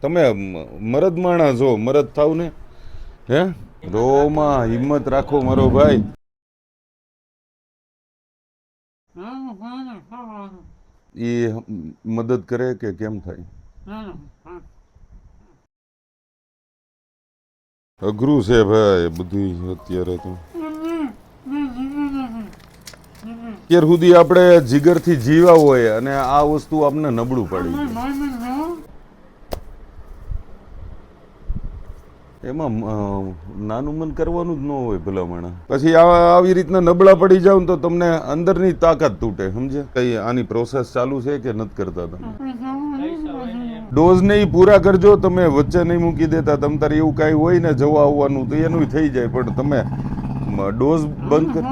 તમે મરદ માણા છો, મરદ થાવ ને. હે રોમાં હિંમત રાખો મારો ભાઈ. એ મદદ કરે કે કેમ થાય? અઘરું છે ભાઈ બધું અત્યારે તો. અત્યાર સુધી આપણે જીગરથી જીવા હોય અને આ વસ્તુ આપણે નબળું પાડી છે. એમાં નાનું મન કરવાનું જ ન હોય ભલામણ. પછી આવી રીતના નબળા પડી જાવ તો તમને અંદરની તાકાત તૂટે, સમજે? કઈ આની પ્રોસેસ ચાલુ છે કે નથી કરતા તમે? ડોઝ ને પૂરા કરજો તમે, વચ્ચે નહીં મૂકી દેતા. તમ તારે એવું કાંઈ હોય ને જવા આવવાનું તો એનું થઈ જાય, પણ તમે ડોઝ બંધ કર.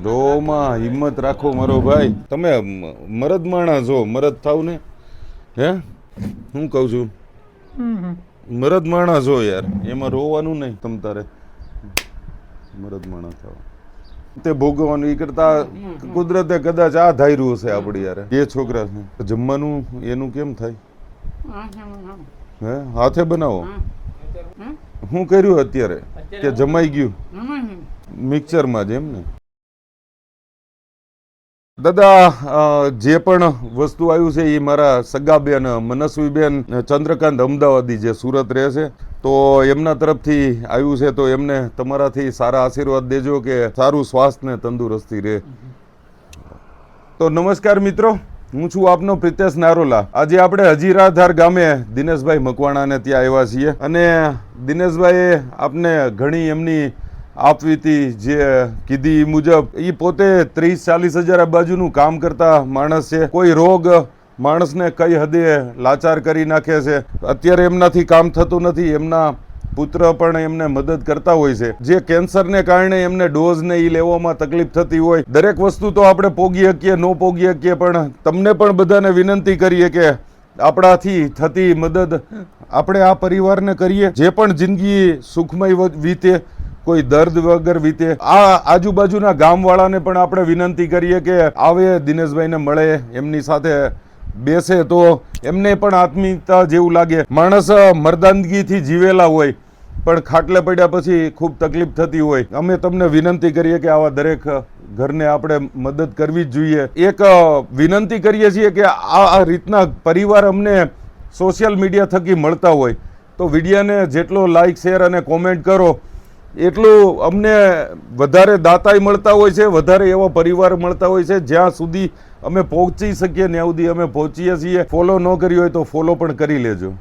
રોમાં હિંમત રાખો મારો ભાઈ. તમે મરદ માણા છો, મરદ થાવ ને. હે હું કહું છું, મરદ માણા છો યાર, એમાં રોવાનું નહીં. તમ તારે મરદ માણા થાવ તે ભોગવવાનું. એ કરતા કુદરતે કદાચ આ ધાર્યું હશે આપડી યાર. એ છોકરા છે જમવાનું એનું કેમ થાય? હે હાથે બનાવો? શું કર્યું અત્યારે કે જમાઈ ગયું મિક્સરમાં જ? એમ ને દાદા, જે પણ વસ્તુ આવ્યું છે એ મારા સગાબેન મનસ્વીબેન ચંદ્રકાંત અમદાવાદી જે સુરત રહે છે, તો એમના તરફથી આવ્યું છે. તો એમને તમારાથી સારા આશીર્વાદ દેજો કે સારું સ્વાસ્થ્ય ને તંદુરસ્તી રહે. તો નમસ્કાર મિત્રો, હું છું આપનો પ્રિતેશ નારોલા. આજે આપણે હજીરાધાર ગામે દિનેશભાઈ મકવાણાને ત્યાં આવ્યા છીએ અને દિનેશભાઈએ આપને ઘણી એમની આપવીતી જે કીધી મુજબ એ પોતે 30-40 હજાર આ બાજુનું કામ કરતા માણસ છે. કોઈ રોગ માણસને કઈ હદે લાચાર કરી નાખે છે. અત્યારે એમનાથી કામ થતું નથી. એમના પુત્ર પણ એમને મદદ કરતા હોય છે. જે કેન્સરને કારણે એમને ડોઝ ને એ લેવામાં તકલીફ થતી હોય. દરેક વસ્તુ તો આપણે પોગી શકીએ, ન પોગી શકીએ, પણ તમને પણ બધાને વિનંતી કરીએ કે આપણાથી થતી મદદ આપણે આ પરિવારને કરીએ. જે પણ જિંદગી સુખમય વીતે, કોઈ દર્દ વગર વીતે. આ આજુબાજુના ગામવાળાને પણ આપણે વિનંતી કરીએ કે આવે દિનેશભાઈને મળે, એમની સાથે બેસે તો એમને પણ આત્મીયતા જેવું લાગે. માણસ મર્દાનગીથી જીવેલા હોય પણ ખાટલે પડ્યા પછી ખૂબ તકલીફ થતી હોય. અમે તમને વિનંતી કરીએ કે આવા દરેક ઘરને આપણે મદદ કરવી જ જોઈએ. એક વિનંતી કરીએ છીએ કે આ રીતના પરિવાર અમને સોશિયલ મીડિયા થકી મળતા હોય તો વિડીયોને જેટલો લાઈક, શેર અને કોમેન્ટ કરો એટલું અમને વધારે દાતાય મળતા હોય છે, વધારે એવા પરિવાર મળતા હોય છે. જ્યાં સુધી અમે પહોંચી શકીએ ત્યાં સુધી અમે પહોંચીએ છીએ. ફોલો ન કર્યો હોય તો ફોલો પણ કરી લેજો.